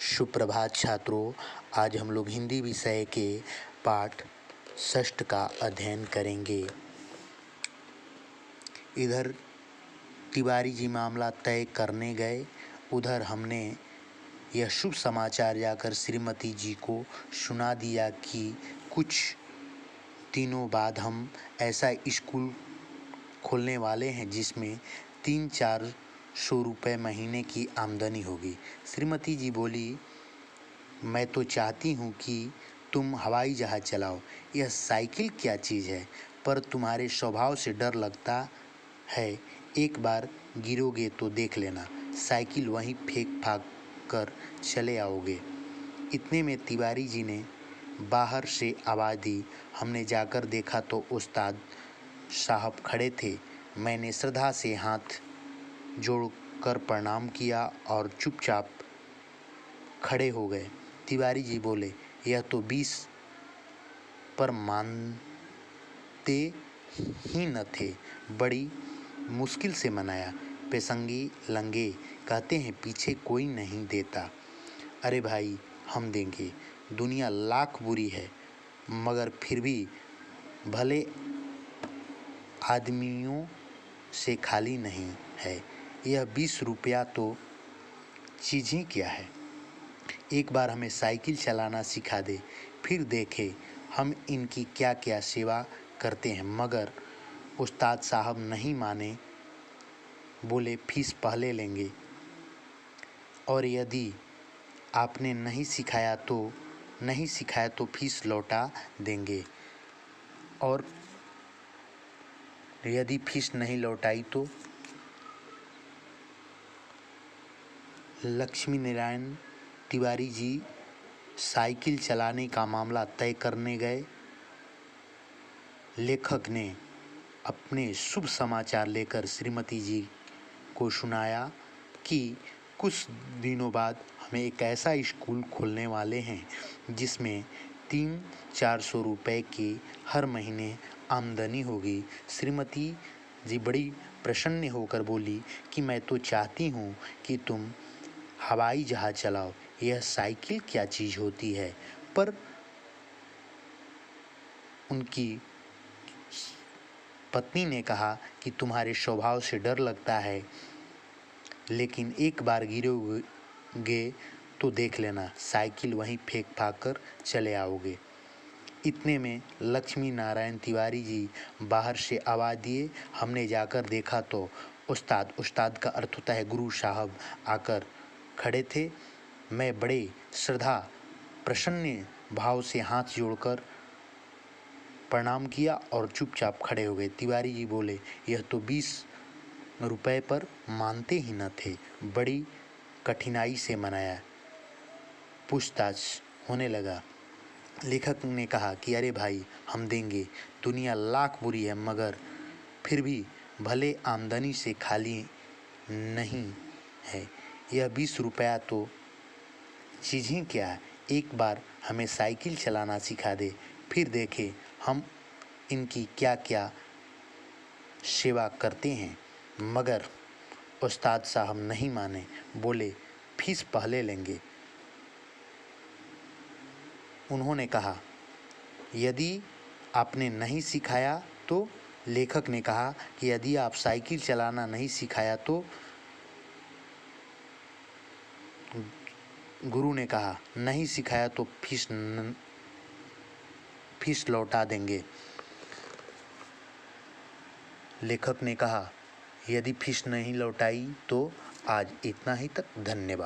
सुप्रभात छात्रों। आज हम लोग हिंदी विषय के पाठ 6 का अध्ययन करेंगे। इधर तिवारी जी मामला तय करने गए, उधर हमने यह शुभ समाचार जाकर श्रीमती जी को सुना दिया कि कुछ दिनों बाद हम ऐसा स्कूल खोलने वाले हैं जिसमें 300-400 रुपये महीने की आमदनी होगी। श्रीमती जी बोली, मैं तो चाहती हूँ कि तुम हवाई जहाज़ चलाओ। यह साइकिल क्या चीज़ है, पर तुम्हारे स्वभाव से डर लगता है। एक बार गिरोगे तो देख लेना, साइकिल वहीं फेंक फाक कर चले आओगे। इतने में तिवारी जी ने बाहर से आवाज़ दी। हमने जाकर देखा तो उस्ताद साहब खड़े थे। मैंने श्रद्धा से हाथ जोड़कर प्रणाम किया और चुपचाप खड़े हो गए। तिवारी जी बोले, यह तो 20 पर मानते ही न थे। बड़ी मुश्किल से मनाया। पेशंगी लंगे कहते हैं पीछे कोई नहीं देता। अरे भाई, हम देंगे। दुनिया लाख बुरी है, मगर फिर भी भले आदमियों से खाली नहीं है। यह 20 रुपया तो चीज़ें क्या है। एक बार हमें साइकिल चलाना सिखा दे, फिर देखें हम इनकी क्या क्या सेवा करते हैं। मगर उस्ताद साहब नहीं माने, बोले फीस पहले लेंगे, और यदि आपने नहीं सिखाया तो फीस लौटा देंगे, और यदि फीस नहीं लौटाई तो। लक्ष्मी नारायण तिवारी जी साइकिल चलाने का मामला तय करने गए। लेखक ने अपने शुभ समाचार लेकर श्रीमती जी को सुनाया कि कुछ दिनों बाद हमें एक ऐसा स्कूल खोलने वाले हैं जिसमें 300-400 रुपये की हर महीने आमदनी होगी। श्रीमती जी बड़ी प्रसन्न होकर बोली कि मैं तो चाहती हूँ कि तुम हवाई जहाज़ चलाओ। यह साइकिल क्या चीज़ होती है। पर उनकी पत्नी ने कहा कि तुम्हारे स्वभाव से डर लगता है, लेकिन एक बार गिरोगे तो देख लेना, साइकिल वहीं फेंक फाक कर चले आओगे। इतने में लक्ष्मी नारायण तिवारी जी बाहर से आवाज़ दिए। हमने जाकर देखा तो उस्ताद का अर्थ होता है गुरु साहब आकर खड़े थे। मैं बड़े श्रद्धा प्रसन्न भाव से हाथ जोड़कर प्रणाम किया और चुपचाप खड़े हो गए। तिवारी जी बोले, यह तो 20 रुपये पर मानते ही न थे। बड़ी कठिनाई से मनाया। पूछताछ होने लगा। लेखक ने कहा कि अरे भाई, हम देंगे। दुनिया लाख बुरी है, मगर फिर भी भले आमदनी से खाली नहीं है। यह 20 रुपया तो चीज़ें क्या है। एक बार हमें साइकिल चलाना सिखा दे, फिर देखें हम इनकी क्या क्या सेवा करते हैं। मगर उस्ताद साहब नहीं माने, बोले फीस पहले लेंगे। उन्होंने कहा, यदि आपने नहीं सिखाया तो। लेखक ने कहा कि यदि आप साइकिल चलाना नहीं सिखाया तो। गुरु ने कहा, नहीं सिखाया तो फीस लौटा देंगे। लेखक ने कहा, यदि फीस नहीं लौटाई तो। आज इतना ही तक। धन्यवाद।